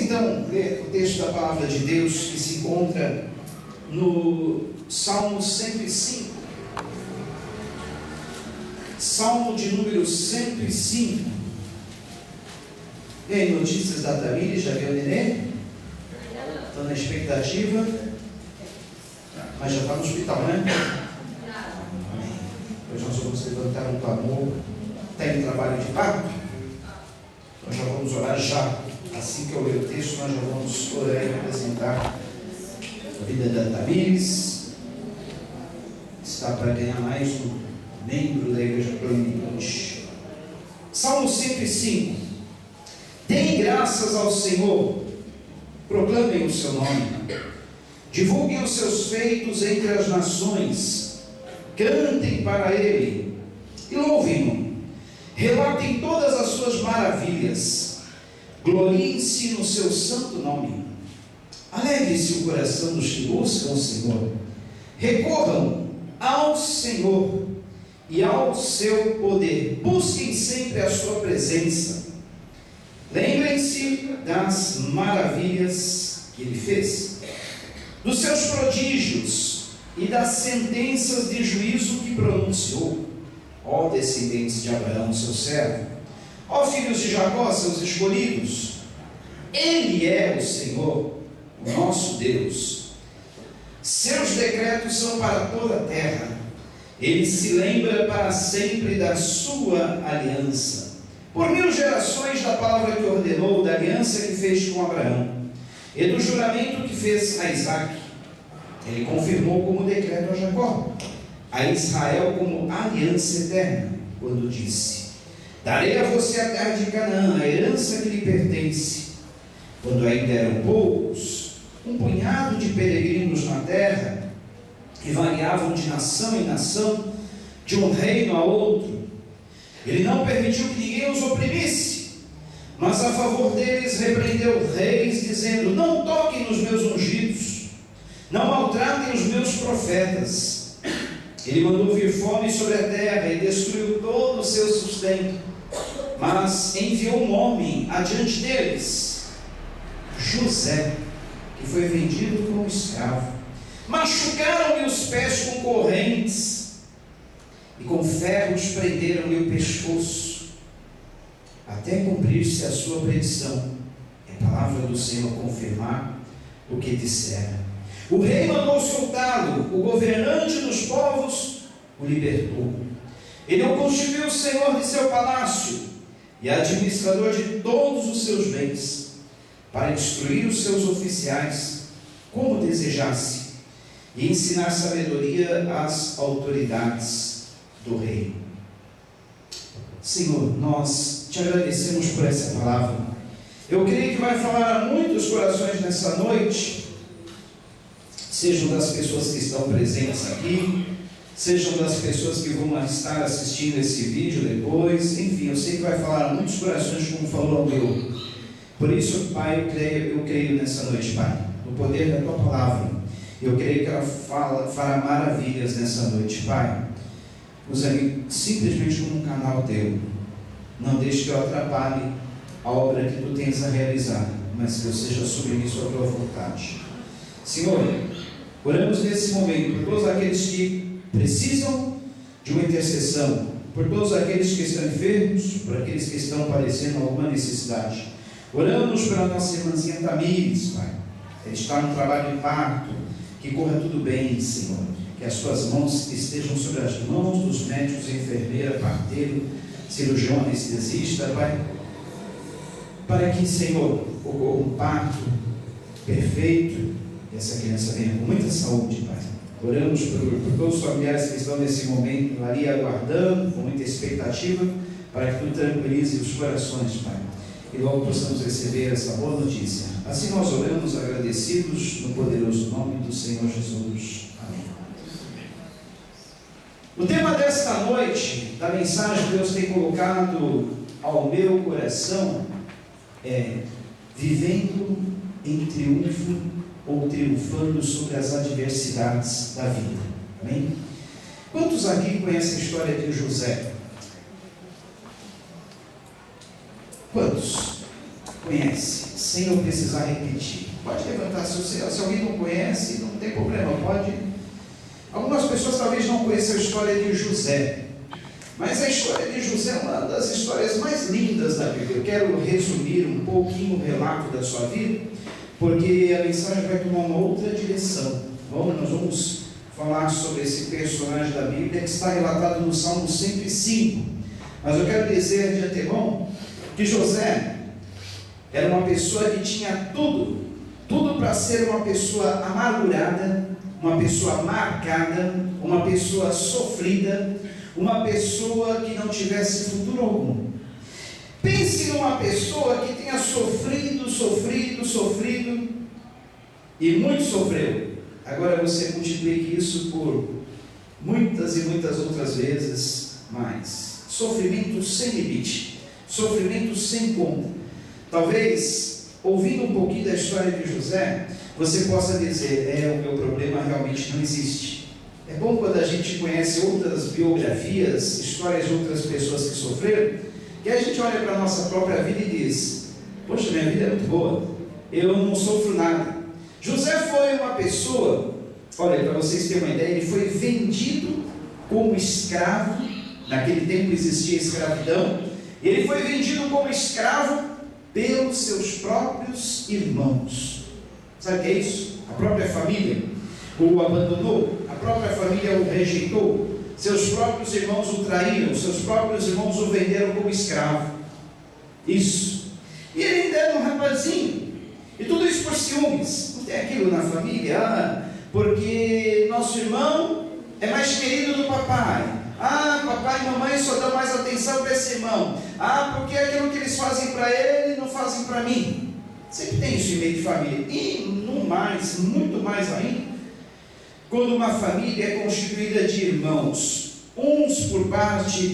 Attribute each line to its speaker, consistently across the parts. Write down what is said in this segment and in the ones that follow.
Speaker 1: então ler o texto da palavra de Deus que se encontra no Salmo 105. Salmo de número 105. E aí, notícias da Tamires? Já viu o neném? Estou na expectativa. Mas já está no hospital, né? Hoje nós vamos levantar um clamor. Tem trabalho de parto? Nós já vamos orar já. Assim que eu ler o texto, nós já vamos orar e apresentar a vida da Tamires. Está para ganhar mais um membro da Igreja Proeminente. Salmo 105. Deem graças ao Senhor, proclamem o seu nome, divulguem os seus feitos entre as nações, cantem para Ele e louvem-no, relatem todas as suas maravilhas, gloriem-se no seu santo nome, alegre-se o coração dos que buscam o Senhor, recorram ao Senhor e ao seu poder, busquem sempre a sua presença, lembrem-se das maravilhas que Ele fez, dos seus prodígios e das sentenças de juízo que pronunciou. Ó descendentes de Abraão, seu servo, ó filhos de Jacó, seus escolhidos, Ele é o Senhor, o nosso Deus. Seus decretos são para toda a terra. Ele se lembra para sempre da sua aliança. Por 1000 gerações da palavra que ordenou, da aliança que fez com Abraão, e do juramento que fez a Isaque. Ele confirmou como decreto a Jacó, a Israel como aliança eterna, quando disse: darei a você a terra de Canaã, a herança que lhe pertence. Quando ainda eram poucos, um punhado de peregrinos na terra, que variavam de nação em nação, de um reino a outro, Ele não permitiu que ninguém os oprimisse, mas a favor deles repreendeu reis, dizendo: não toquem nos meus ungidos, não maltratem os meus profetas. Ele mandou vir fome sobre a terra e destruiu todo o seu sustento, mas enviou um homem adiante deles, José, que foi vendido como escravo. Machucaram-lhe os pés com correntes, e com ferros prenderam-lhe o pescoço, até cumprir-se a sua predição, e a palavra do Senhor confirmar o que dissera. O rei mandou soltá-lo, o governante dos povos o libertou. Ele o constituiu senhor de seu palácio e administrador de todos os seus bens, para instruir os seus oficiais como desejasse, e ensinar sabedoria às autoridades do rei. Senhor, nós te agradecemos por essa palavra. Eu creio que vai falar a muitos corações nessa noite, sejam das pessoas que estão presentes aqui, sejam das pessoas que vão estar assistindo esse vídeo depois, enfim, eu sei que vai falar a muitos corações, como falou ao meu. Por isso, Pai, eu creio nessa noite, Pai, no poder da Tua palavra. Eu creio que ela fará maravilhas nessa noite, Pai. Usa-me simplesmente como um canal Teu. Não deixe que eu atrapalhe a obra que Tu tens a realizar, mas que eu seja submisso à Tua vontade. Senhor, oramos nesse momento por todos aqueles que precisam de uma intercessão, por todos aqueles que estão enfermos, por aqueles que estão padecendo alguma necessidade. Oramos pela nossa irmãzinha Tamires, Pai. Ela está no trabalho de parto. Que corra tudo bem, Senhor. Que as Tuas mãos estejam sobre as mãos dos médicos, enfermeira, parteiro, cirurgião, anestesista, Pai. Para que, Senhor, ocorra um parto perfeito e essa criança venha com muita saúde, Pai. Oramos por todos os familiares que estão nesse momento ali aguardando, com muita expectativa, para que Tu tranquilize os corações, Pai. E logo possamos receber essa boa notícia. Assim nós oramos agradecidos no poderoso nome do Senhor Jesus. Amém. O tema desta noite, da mensagem que Deus tem colocado ao meu coração, é vivendo em triunfo ou triunfando sobre as adversidades da vida. Amém? Quantos aqui conhecem a história de José? Quantos conhecem? sem eu precisar repetir. Pode levantar, se alguém não conhece, não tem problema, pode. Algumas pessoas talvez não conheçam a história de José, mas a história de José é uma das histórias mais lindas da Bíblia. Eu quero resumir um pouquinho o relato da sua vida, porque a mensagem vai tomar uma outra direção. Nós vamos falar sobre esse personagem da Bíblia que está relatado no Salmo 105. Mas eu quero dizer de antemão que José era uma pessoa que tinha tudo para ser uma pessoa amargurada, uma pessoa marcada, uma pessoa sofrida, uma pessoa que não tivesse futuro algum. Pense numa pessoa que tenha sofrido e muito sofreu. Agora você multiplique isso por muitas e muitas outras vezes mais. Sofrimento sem limite, sofrimento sem conta. Talvez, ouvindo um pouquinho da história de José, você possa dizer: o meu problema realmente não existe. É bom quando a gente conhece outras biografias, histórias de outras pessoas que sofreram, que a gente olha para a nossa própria vida e diz: poxa, minha vida é muito boa, eu não sofro nada. José foi uma pessoa, olha, para vocês terem uma ideia, ele foi vendido como escravo. Naquele tempo existia escravidão. Ele foi vendido como escravo pelos seus próprios irmãos. Sabe o que é isso? A própria família o abandonou, a própria família o rejeitou, seus próprios irmãos o traíram, seus próprios irmãos o venderam como escravo. Isso. E ele ainda era um rapazinho, e tudo isso por ciúmes. Não tem aquilo na família, porque nosso irmão é mais querido do papai. Papai e mamãe só dão mais atenção para esse irmão. Porque aquilo que eles fazem para ele, não fazem para mim. Sempre tem isso em meio de família. E muito mais ainda, quando uma família é constituída de irmãos, uns por parte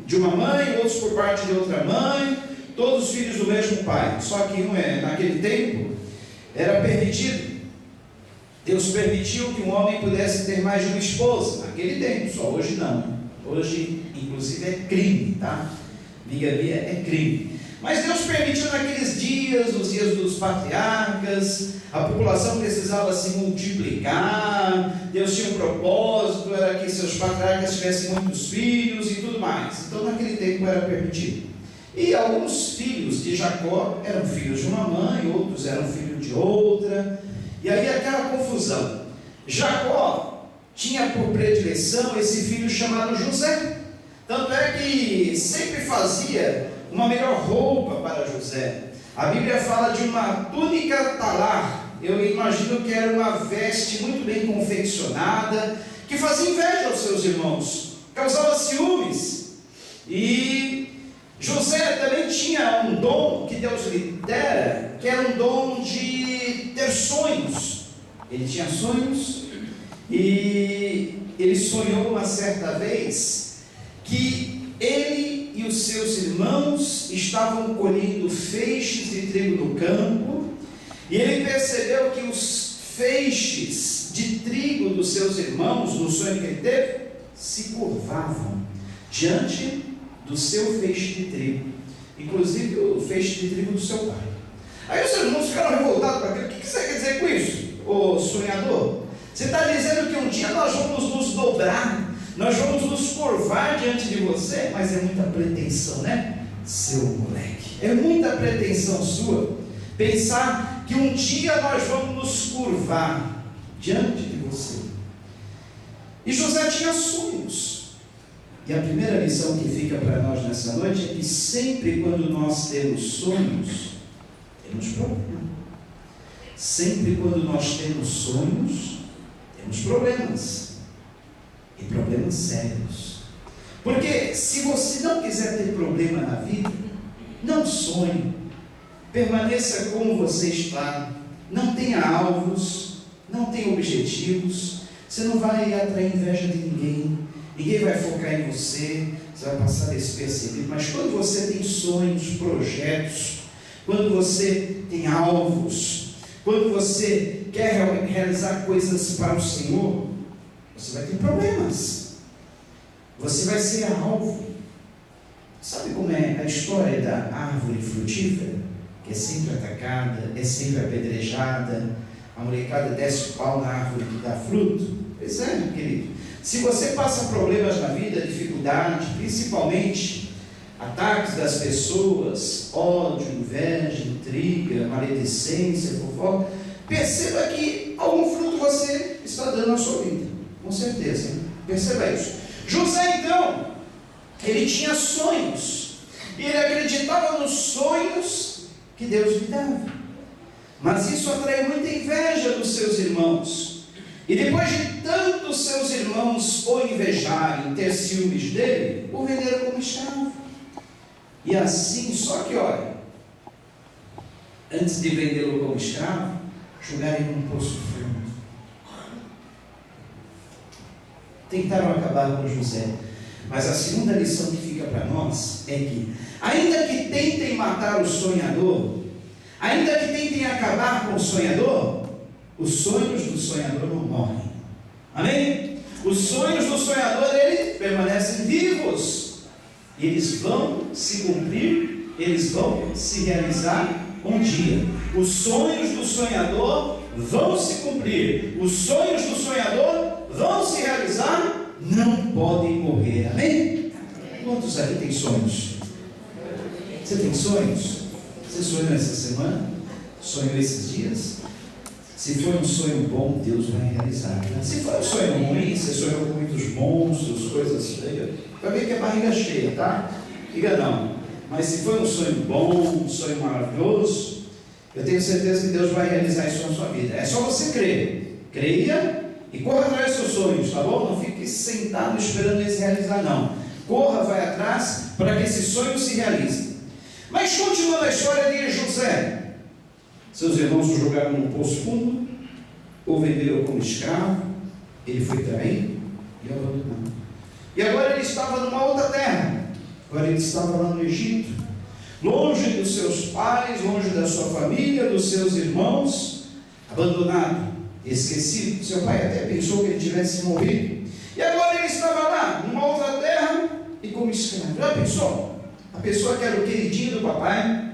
Speaker 1: de uma mãe, outros por parte de outra mãe, todos filhos do mesmo pai. Só que naquele tempo era permitido. Deus permitiu que um homem pudesse ter mais de uma esposa. Naquele tempo, só hoje não. Hoje, inclusive, é crime, tá? Bigamia é crime. Mas Deus permitiu naqueles dias, nos dias dos patriarcas, a população precisava se multiplicar, Deus tinha um propósito, era que seus patriarcas tivessem muitos filhos e tudo mais. Então, naquele tempo era permitido. E alguns filhos de Jacó eram filhos de uma mãe, outros eram filhos de outra. E aí aquela confusão. Jacó tinha por predileção esse filho chamado José. Tanto é que sempre fazia uma melhor roupa para José. A Bíblia fala de uma túnica talar. Eu imagino que era uma veste muito bem confeccionada, que fazia inveja aos seus irmãos, causava ciúmes. E José também tinha um dom que Deus lhe dera, que era um dom de ter sonhos. Ele tinha sonhos, e ele sonhou uma certa vez que ele e os seus irmãos estavam colhendo feixes de trigo no campo, e ele percebeu que os feixes de trigo dos seus irmãos, no sonho que ele teve, se curvavam diante do seu feixe de trigo, inclusive o feixe de trigo do seu pai. Aí os seus irmãos ficaram revoltados para aquilo. O que você quer dizer com isso, ô sonhador? Você está dizendo que um dia nós vamos nos dobrar, nós vamos nos curvar diante de você? Mas é muita pretensão, né, seu moleque? É muita pretensão sua pensar que um dia nós vamos nos curvar diante de você. E José tinha sonhos. E a primeira lição que fica para nós nessa noite é que sempre quando nós temos sonhos, temos problema. Sempre quando nós temos sonhos, temos problemas. E problemas sérios. Porque se você não quiser ter problema na vida, não sonhe. Permaneça como você está. Não tenha alvos, não tenha objetivos. Você não vai atrair inveja de ninguém. Ninguém vai focar em você, você vai passar despercebido. Mas quando você tem sonhos, projetos, quando você tem alvos, quando você quer realizar coisas para o Senhor, você vai ter problemas. Você vai ser alvo. Sabe como é a história da árvore frutífera? que é sempre atacada, é sempre apedrejada, a molecada desce o pau na árvore que dá fruto. Pois é, meu querido. Se você passa problemas na vida, dificuldade, principalmente ataques das pessoas, ódio, inveja, intriga, maledicência, fofoca, perceba que algum fruto você está dando na sua vida, com certeza, hein? Perceba isso. José, então, ele tinha sonhos, e ele acreditava nos sonhos que Deus lhe dava, mas isso atraiu muita inveja dos seus irmãos. E depois de tantos seus irmãos o invejarem, ter ciúmes dele, o venderam como escravo. E assim, só que olha, antes de vendê-lo como escravo, jogaram num poço fundo. Tentaram acabar com José. Mas a segunda lição que fica para nós é que, ainda que tentem matar o sonhador, ainda que tentem acabar com o sonhador, os sonhos do sonhador não morrem. Amém? Os sonhos do sonhador, eles permanecem vivos. E eles vão se cumprir, eles vão se realizar um dia. Os sonhos do sonhador vão se cumprir. Os sonhos do sonhador vão se realizar, não podem morrer. Amém? Quantos aqui têm sonhos? Você tem sonhos? Você sonhou essa semana? Sonhou esses dias? Se for um sonho bom, Deus vai realizar. Se for um sonho ruim, você sonhou com muitos monstros, coisas feias, vai ver que é barriga cheia, tá? Diga não. Mas se for um sonho bom, um sonho maravilhoso, eu tenho certeza que Deus vai realizar isso na sua vida. É só você crer. Creia e corra atrás dos seus sonhos, tá bom? Não fique sentado esperando eles realizar, não. Corra, vai atrás para que esses sonhos se realizem. Mas continuando a história de José, seus irmãos o jogaram num poço fundo, o venderam como escravo, ele foi traído e abandonado. E agora ele estava numa outra terra, agora ele estava lá no Egito, longe dos seus pais, longe da sua família, dos seus irmãos, abandonado, esquecido. Seu pai até pensou que ele tivesse morrido. E agora ele estava lá, numa outra terra e como escravo. Já pensou? A pessoa que era o queridinho do papai,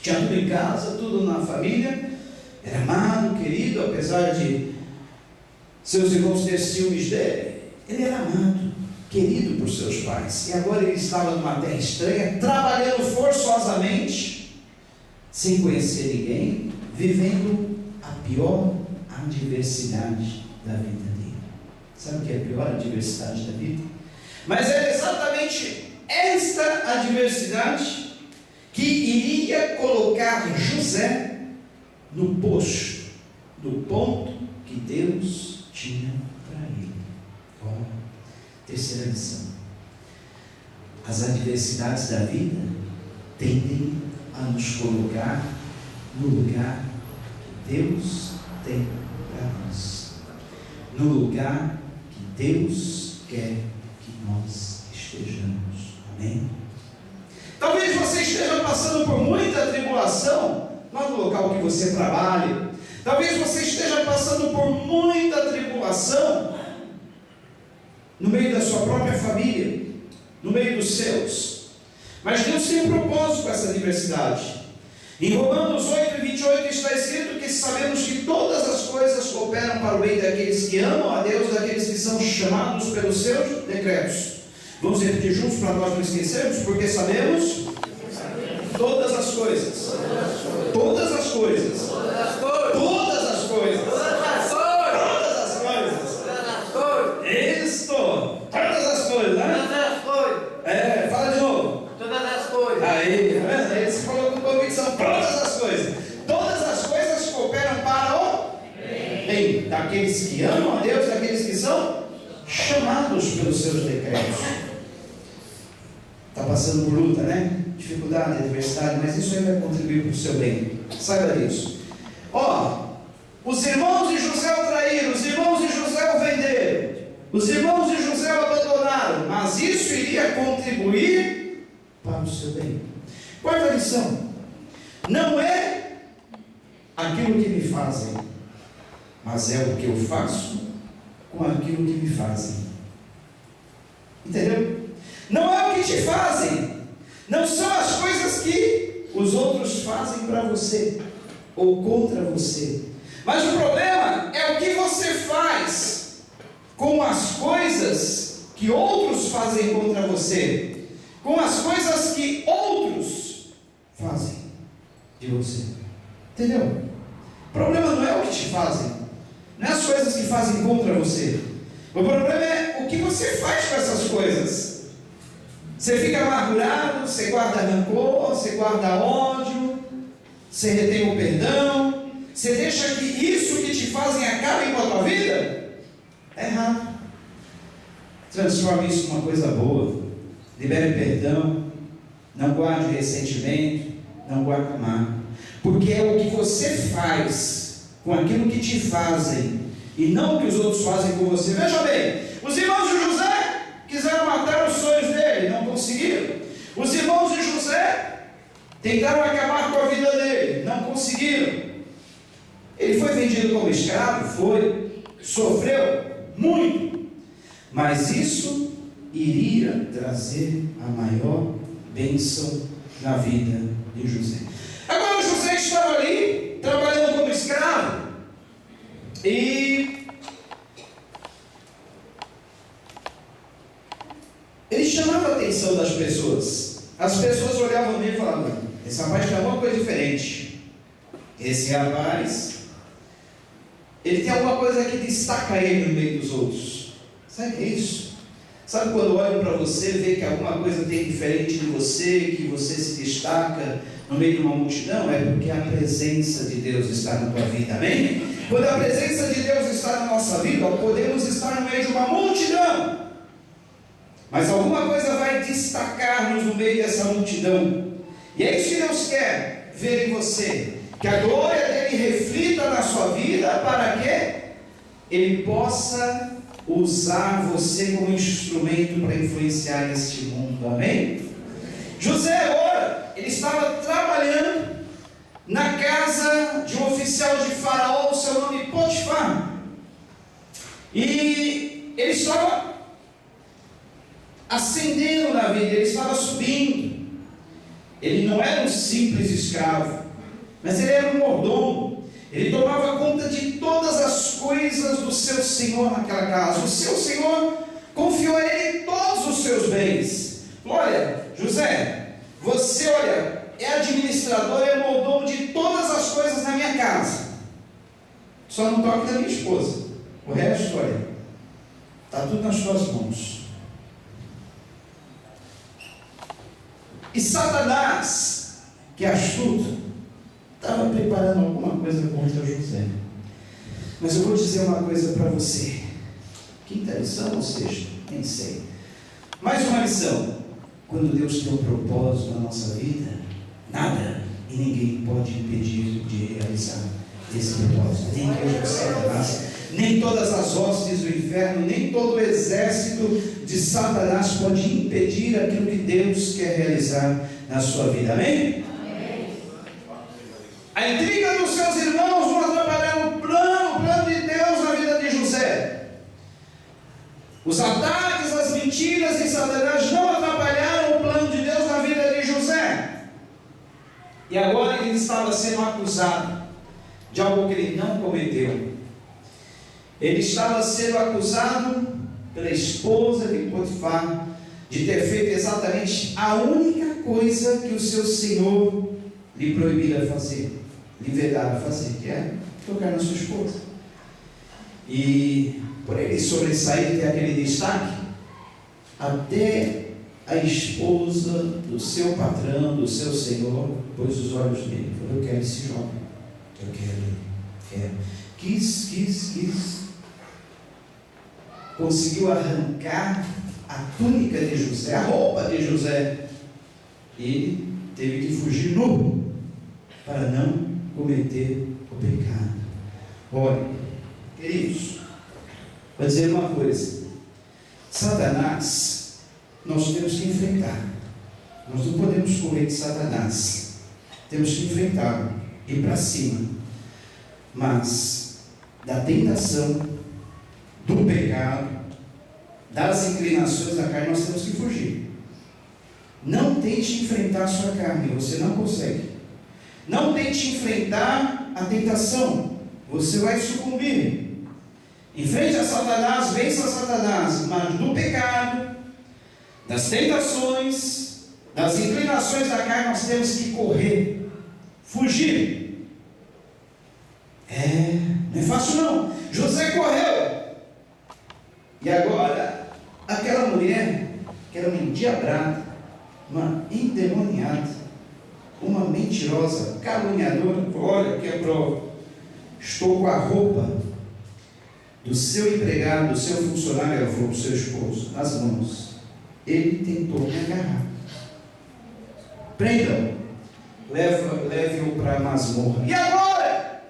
Speaker 1: tinha tudo em casa, tudo na família, era amado, querido, apesar de seus irmãos terem ciúmes dele, ele era amado, querido por seus pais. E agora ele estava numa terra estranha, trabalhando forçosamente, sem conhecer ninguém, vivendo a pior adversidade da vida dele. Sabe o que é a pior adversidade da vida? Mas era exatamente esta adversidade que iria colocar José no posto do ponto que Deus tinha para ele. Terceira lição: as adversidades da vida tendem a nos colocar no lugar que Deus tem para nós, no lugar que Deus quer que nós estejamos. Amém? Talvez você esteja passando por muita tribulação lá no local que você trabalha. Talvez você esteja passando por muita tribulação no meio da sua própria família, no meio dos seus. Mas Deus tem um propósito com essa adversidade. Em Romanos 8:28 está escrito que sabemos que todas as coisas cooperam para o bem daqueles que amam a Deus, daqueles que são chamados pelos seus decretos. Vamos repetir juntos para nós não esquecermos, porque sabemos todas as coisas, todas as coisas, todas as coisas, todas as coisas, isto, todas as coisas, né? Fala de novo.
Speaker 2: Todas as coisas.
Speaker 1: Aí você falou com convicção, todas as coisas cooperam para o bem daqueles que amam a Deus, daqueles que são chamados pelos seus decretos. Está passando por luta, né? Dificuldade, adversidade, mas isso aí vai contribuir para o seu bem. Saiba disso. Os irmãos de José o traíram, os irmãos de José o venderam, os irmãos de José o abandonaram, mas isso iria contribuir para o seu bem. Quarta lição: não é aquilo que me fazem, mas é o que eu faço com aquilo que me fazem. Entendeu? Não é o que te fazem, não são as coisas que os outros fazem para você ou contra você. Mas o problema é o que você faz com as coisas que outros fazem contra você, com as coisas que outros fazem de você. Entendeu? O problema não é o que te fazem, não é as coisas que fazem contra você. O problema é o que você faz com essas coisas. Você fica amargurado, você guarda rancor, você guarda ódio, você retém o perdão, você deixa que isso que te fazem acabe com a tua vida? É errado. Transforme isso numa coisa boa. Libere perdão, não guarde ressentimento, não guarde mágoa. Porque é o que você faz com aquilo que te fazem e não o que os outros fazem com você. Veja bem, os irmãos de José quiseram matar os sonhos dele, não conseguiram. Os irmãos de José tentaram acabar com a vida dele, não conseguiram. Ele foi vendido como escravo, foi, sofreu muito, mas isso iria trazer a maior bênção na vida de José. Agora José estava ali, trabalhando como escravo, e ele chamava a atenção das pessoas. As pessoas olhavam nele e falavam: esse rapaz tem alguma coisa diferente. Esse rapaz, ele tem alguma coisa que destaca ele no meio dos outros. Sabe o que é isso? Sabe quando olham para você, vê que alguma coisa tem diferente de você, que você se destaca no meio de uma multidão? É porque a presença de Deus está na tua vida, amém? Quando a presença de Deus está na nossa vida, podemos estar no meio de uma multidão, mas alguma coisa vai destacar-nos no meio dessa multidão. E é isso que Deus quer ver em você, que a glória dele reflita na sua vida, para que ele possa usar você como instrumento para influenciar este mundo, amém? José agora, ele estava trabalhando na casa de um oficial de Faraó, o seu nome Potifar, e ele estava ascendendo na vida, ele estava subindo. Ele não era um simples escravo, mas ele era um mordomo. Ele tomava conta de todas as coisas do seu senhor naquela casa. O seu senhor confiou a ele todos os seus bens. Olha, José, você, olha, é administrador, é mordomo de todas as coisas na minha casa. Só não toque da minha esposa. O resto, olha, está tudo nas tuas mãos. E Satanás, que é astuto, estava preparando alguma coisa contra José. Mas eu vou dizer uma coisa para você. Quinta lição ou sexta? Nem sei. Mais uma lição. Quando Deus tem um propósito na nossa vida, nada e ninguém pode impedir de realizar esse propósito. Nem Deus de Satanás, nem todas as hostes do inferno, nem todo o exército de Satanás pode impedir aquilo que Deus quer realizar na sua vida. Amém? A intriga dos seus irmãos não atrapalharam o plano de Deus na vida de José. Os ataques, as mentiras de Satanás não atrapalharam o plano de Deus na vida de José. E agora ele estava sendo acusado de algo que ele não cometeu. Ele estava sendo acusado pela esposa de Potifar de ter feito exatamente a única coisa que o seu senhor lhe proibira fazer, lhe vedara fazer, que é tocar na sua esposa. E por ele sobressair, ter aquele destaque, até a esposa do seu patrão, do seu senhor, pôs os olhos nele e falou: eu quero esse jovem, eu quero. Quis. Conseguiu arrancar a túnica de José, a roupa de José, e teve que fugir nu para não cometer o pecado. Olha, queridos, vou dizer uma coisa: Satanás, nós temos que enfrentar. Nós não podemos correr de Satanás, temos que enfrentá-lo, ir para cima. Mas da tentação, do pecado, das inclinações da carne, nós temos que fugir. Não tente enfrentar a sua carne, você não consegue. Não tente enfrentar a tentação, você vai sucumbir. Enfrente a Satanás, vença a Satanás, mas do pecado, das tentações, das inclinações da carne, nós temos que correr, fugir. Não é fácil não. José correu. E agora, aquela mulher, que era uma endiabrada, uma endemoniada, uma mentirosa, caluniadora, olha que é prova. Estou com a roupa do seu empregado, do seu funcionário, ela falou para o seu esposo, nas mãos. Ele tentou me agarrar. Prendam, leve-o para a masmorra. E agora?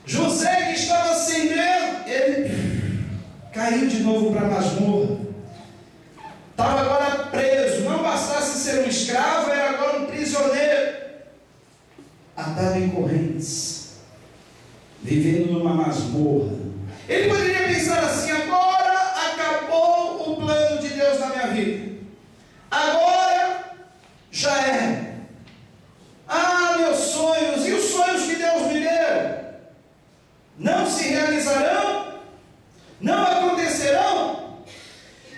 Speaker 1: José, que estava acendendo, ele caiu de novo para a masmorra. Estava agora preso. Não bastasse ser um escravo, era agora um prisioneiro, atado em correntes, vivendo numa masmorra. Ele poderia pensar assim: agora acabou o plano de Deus na minha vida, agora já é. Meus sonhos, e os sonhos que Deus me deu, não se realizarão, não acontecerão.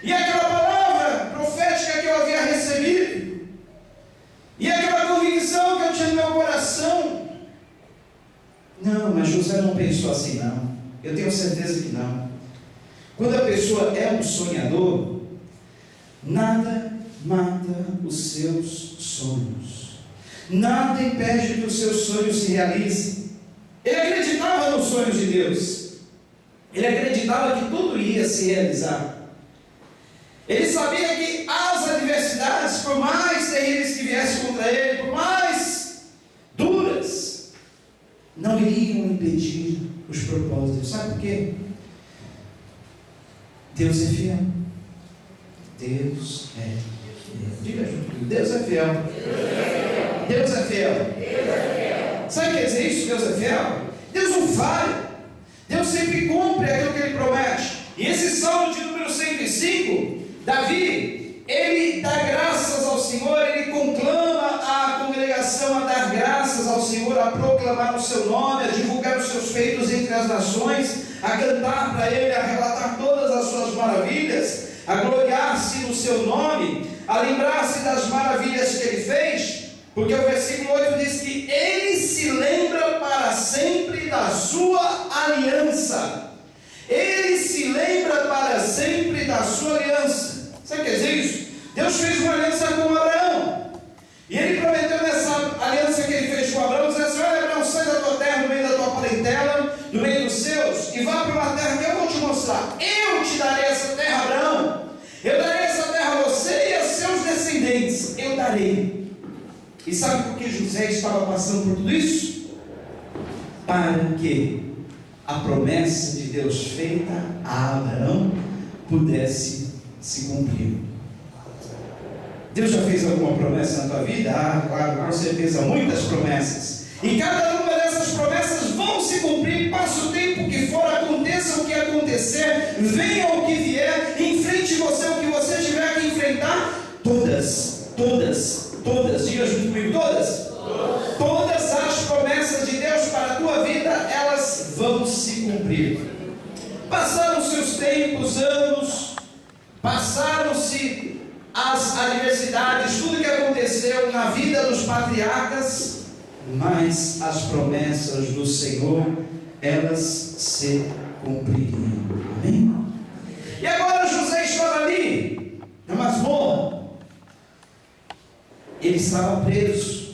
Speaker 1: E aquela palavra profética que eu havia recebido, e aquela convicção que eu tinha no meu coração, não, mas José não pensou assim não. Eu tenho certeza que não. Quando a pessoa é um sonhador, nada mata os seus sonhos, nada impede que os seus sonhos se realizem. Ele acreditava nos sonhos de Deus, ele acreditava que tudo ia se realizar. Ele sabia que as adversidades, por mais terríveis que viessem contra ele, por mais duras, não iriam impedir os propósitos. Sabe por quê? Deus é fiel. Deus é fiel. Diga junto comigo: Deus é fiel. Deus é fiel. Sabe o que quer dizer isso? Deus é fiel. Deus não falha. Deus sempre cumpre aquilo que Ele promete. E esse salmo de número 105, Davi, ele dá graças ao Senhor, ele conclama a congregação a dar graças ao Senhor, a proclamar o seu nome, a divulgar os seus feitos entre as nações, a cantar para Ele, a relatar todas as suas maravilhas, a gloriar-se no seu nome, a lembrar-se das maravilhas que Ele fez, porque o versículo 8 diz que Ele se lembra para sempre da sua aliança. Ele se lembra para sempre da sua aliança. Sabe o que quer dizer isso? Deus fez uma aliança com Abraão, e Ele prometeu nessa aliança que Ele fez com Abraão, dizendo assim: olha, Abraão, sai da tua terra, no meio da tua parentela, no meio dos seus, e vá para uma terra que eu vou te mostrar. Eu te darei essa terra, Abraão. Eu darei essa terra a você e a seus descendentes. Eu darei. E sabe por que José estava passando por tudo isso? Para que a promessa de Deus feita a Abraão pudesse se cumprir. Deus já fez alguma promessa na tua vida? Claro, com certeza, muitas promessas. E cada uma dessas promessas vão se cumprir, passe o tempo que for, aconteça o que acontecer, venha o que vier, enfrente você o que você tiver que enfrentar. Todas, diga junto comigo, todas as promessas de Deus para a tua vida, elas vão se cumprir. Passaram seus tempos, anos, passaram-se as adversidades, tudo que aconteceu na vida dos patriarcas, mas as promessas do Senhor, elas se cumpririam. Amém? E agora José estava ali, na masmorra. Ele estava preso.